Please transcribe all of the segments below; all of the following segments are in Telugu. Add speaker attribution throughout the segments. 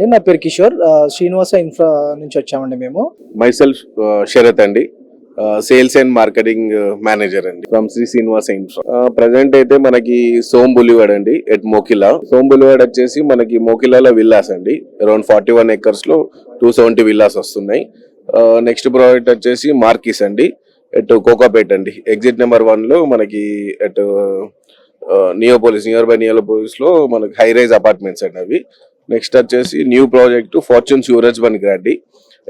Speaker 1: అండి, నా పేరు కిషోర్. శ్రీనివాస ఇన్ఫ్రా నుంచి వచ్చామండి మేము.
Speaker 2: మైసెల్ఫ్ శరత్ అండి, సేల్స్ అండ్ మార్కెటింగ్ మేనేజర్ అండి from Sri Srinivasa infra. Present అయితే మనకి సోమ్ బులివాడ్ అండి ఎట్ మోకిలా. సోమ్ బులివాడ్ వచ్చేసి మనకి మోకిలాలో విల్లాస్ అండి, అరౌండ్ 41 acres లో 270 విల్లాస్ వస్తున్నాయి. నెక్స్ట్ ప్రాజెక్ట్ వచ్చేసి మార్కిస్ అండి ఎట్ కోకాపేట్ అండి, ఎగ్జిట్ నెంబర్ 1 లో మనకి at Neopolis, near by Neopolis లో మనకి హై రైజ్ అపార్ట్మెంట్స్ అండి అవి. నెక్స్ట్ వచ్చేసి న్యూ ప్రాజెక్ట్ ఫార్చ్యూన్ సూరజ్ బన్ గ్రాండి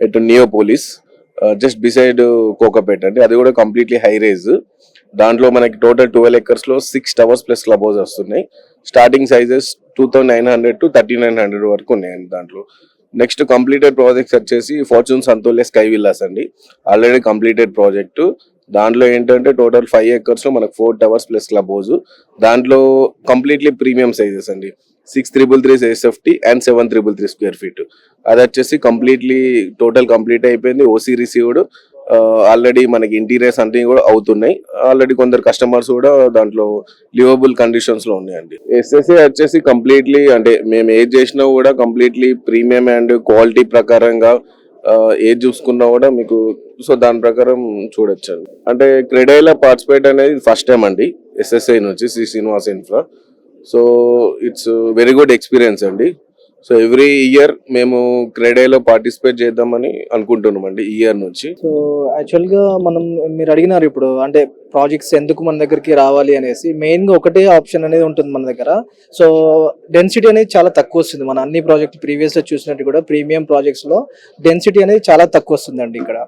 Speaker 2: at Neopolis, just beside Kokapet అండి, అది కూడా కంప్లీట్లీ హై రైజ్. దాంట్లో మనకి టోటల్ 12 acres లో 6 towers ప్లస్ క్లబ్ హౌస్ వస్తున్నాయి. స్టార్టింగ్ సైజెస్ 2900 to 3900 వరకు ఉన్నాయండి దాంట్లో. నెక్స్ట్ కంప్లీటెడ్ ప్రాజెక్ట్స్ వచ్చేసి ఫార్చ్యూన్ సంతోలే స్కై విల్లాస్ అండి, ఆల్రెడీ కంప్లీటెడ్ ప్రాజెక్టు. దాంట్లో ఏంటంటే టోటల్ 5 acres లో మనకు 4 towers ప్లస్ క్లబ్ హౌస్. దాంట్లో కంప్లీట్లీ ప్రీమియం సైజెస్ అండి, 6333 SFT అండ్ 7333 స్క్వేర్ ఫీట్. అది వచ్చేసి కంప్లీట్లీ టోటల్ కంప్లీట్ అయిపోయింది. ఓసీ రిసీవ్డ్, ఆల్రెడీ మనకి ఇంటీరియర్స్ అన్ని కూడా అవుతున్నాయి. ఆల్రెడీ కొందరు కస్టమర్స్ కూడా దాంట్లో లివబుల్ కండిషన్స్ లో ఉన్నాయండి. ఎస్ఎస్ఏ వచ్చేసి కంప్లీట్లీ అంటే మేము ఏది చేసినా కూడా కంప్లీట్లీ ప్రీమియం అండ్ క్వాలిటీ ప్రకారంగా ఏది చూసుకున్నా కూడా మీకు సో దాని ప్రకారం చూడొచ్చండి. అంటే క్రెడైలో పార్టిసిపేట్ అనేది ఫస్ట్ టైం అండి ఎస్ఎస్ఐ నుంచి Sri Srinivasa infra. So it's very good experience అండి. సో ఎవ్రీ ఇయర్ మేము క్రెడైలో పార్టిసిపేట్ చేద్దామని అనుకుంటున్నామండి ఈ ఇయర్ నుంచి.
Speaker 1: సో యాక్చువల్గా మీరు అడిగినారు ఇప్పుడు, అంటే ప్రాజెక్ట్స్ ఎందుకు మన దగ్గరికి రావాలి అనేసి. మెయిన్గా ఒకటే ఆప్షన్ అనేది ఉంటుంది మన దగ్గర. సో డెన్సిటీ అనేది చాలా తక్కువ వస్తుంది. మన అన్ని ప్రాజెక్ట్ ప్రీవియస్గా చూసినట్టు కూడా ప్రీమియం ప్రాజెక్ట్స్లో డెన్సిటీ అనేది చాలా తక్కువ వస్తుందండి ఇక్కడ.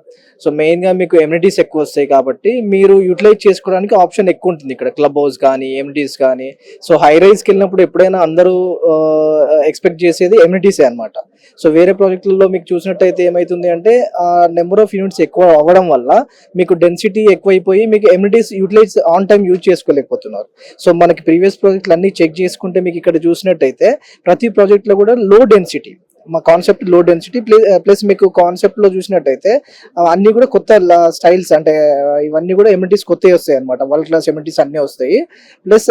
Speaker 1: సో మెయిన్గా మీకు ఎమ్యూనిటీస్ ఎక్కువ వస్తాయి కాబట్టి మీరు యూటిలైజ్ చేసుకోవడానికి ఆప్షన్ ఎక్కువ ఉంటుంది ఇక్కడ, క్లబ్ హౌస్ కానీ ఎమ్యూనిటీస్ కానీ. సో హై రైజ్కి వెళ్ళినప్పుడు ఎప్పుడైనా అందరూ ఎక్స్పెక్ట్ చేసేది ఎమ్యూనిటీసే అనమాట. సో వేరే ప్రాజెక్టులలో మీకు చూసినట్టయితే ఏమవుతుంది అంటే నెంబర్ ఆఫ్ యూనిట్స్ ఎక్కువ అవ్వడం వల్ల మీకు డెన్సిటీ ఎక్కువైపోయి మీకు amenities utilize on time use చేసుకోలేకపోతున్నారు. సో మనకి ప్రీవియస్ ప్రాజెక్టులు అన్ని చెక్ చేసుకుంటే మీకు ఇక్కడ చూసినట్టయితే ప్రతి ప్రాజెక్ట్లో కూడా లో డెన్సిటీ, మా కాన్సెప్ట్ లో డెన్సిటీ ప్లస్ మీకు కాన్సెప్ట్ లో చూసినట్టయితే అన్ని కూడా కొత్త స్టైల్స్, అంటే ఇవన్నీ కూడా ఎమ్యూనిటీస్ కొత్తవి వస్తాయి అనమాట. వరల్డ్ క్లాస్ ఎమ్యూనిటీస్ అన్నీ వస్తాయి. ప్లస్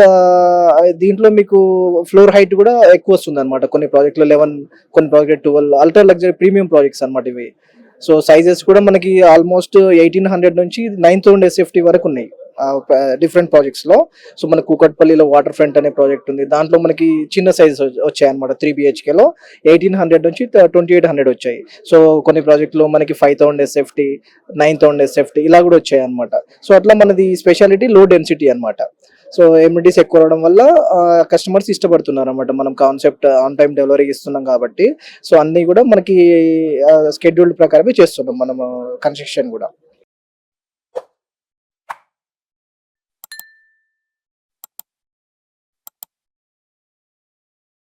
Speaker 1: దీంట్లో మీకు ఫ్లోర్ హైట్ కూడా ఎక్కువ వస్తుంది అనమాట. కొన్ని ప్రాజెక్టులు 11, కొన్ని project 12 ultra luxury premium projects అనమాట ఇవి. సో సైజెస్ కూడా మనకి ఆల్మోస్ట్ 1800 నుంచి 9000 SFT వరకు ఉన్నాయి డిఫరెంట్ ప్రాజెక్ట్స్ లో. సో మన కూకట్పల్లిలో వాటర్ ఫ్రంట్ అనే ప్రాజెక్ట్ ఉంది, దాంట్లో మనకి చిన్న సైజెస్ వచ్చాయి అనమాట. 3 BHK లో 1800 నుంచి 2800 వచ్చాయి. సో కొన్ని ప్రాజెక్టులో మనకి 5000 SFT, 9000 SFT ఇలా కూడా వచ్చాయి అనమాట. సో అట్లా మనది స్పెషాలిటీ లో డెన్సిటీ అనమాట. సో ఎమ్యూనిటీస్ ఎక్కువ రావడం వల్ల కస్టమర్స్ ఇష్టపడుతున్నారు అనమాట. మనం కాన్సెప్ట్ ఆన్ టైం డెలివరీ ఇస్తున్నాం కాబట్టి సో అన్నీ కూడా మనకి స్కెడ్యూల్డ్ ప్రకారమే చేస్తున్నాం మనము కన్స్ట్రక్షన్ కూడా.